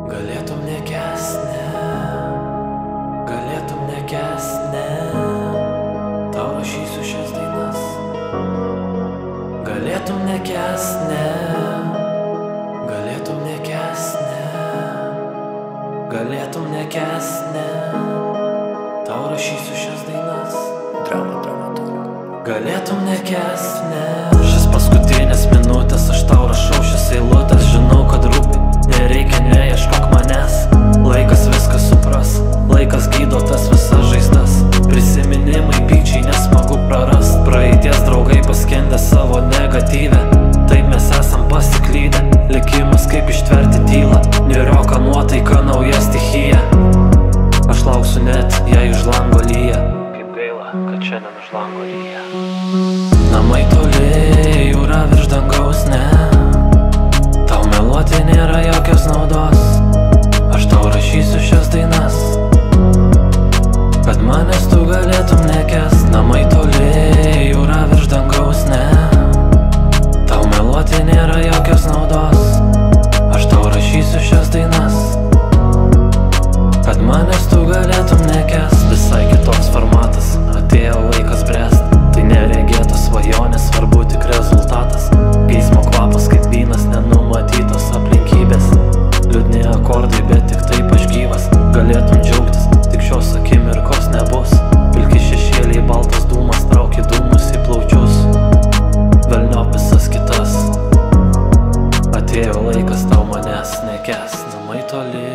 Galėtum nekęst, galėtum nekęst, tau rašysiu šias dainas. Galėtum nekęst, galėtum nekęst, galėtum nekęst, tau rašysiu šias dainas. Galėtum nekęst, šias paskutinės minutės aš tau rašau šias eilutes. Žinau, kad rūpi, nereikia, neieškok manęs. Laikas viską supras, laikas gydo tas visas žaizdas. Prisiminimai, pykčiai, nesmagu prarast. Praeities draugai paskendę savo negatyvę. Taip mes esam pasiklydę, likimas kaip ištverti tylą. Niūrioka nuotaika, nauja stichija. Aš lauksiu net, jei už lango lyja. Kaip gaila, kad šiandien už lango lyja. Namai toli, jūra virš dangaus, tau meluoti nėra jokios naudos. Aš tau rašysiu šias dainas, kad manęs tu galėtum nekęst. Namai toli, jūra virš dangaus, tau meluoti nėra jokios naudos. Aš tau rašysiu šias dainas, kad manęs tu galėtum nekęst. Visai kitoks formatas, atėjo laikas bręst. Tai neregėtos svajonės, svarbu tik rezultatas. Geismo kvapas kaip vynas, nenumatytos aplinkybės. Liūdni akordai, bet tik taip aš gyvas. Galėtum džiaugtis, tik šios akimirkos nebus. Pilki šešėliai, baltas dūmas, trauki dūmus į plaučius. Velniop visas kitas, atėjo laikas tau manęs nekęst. Namai toli,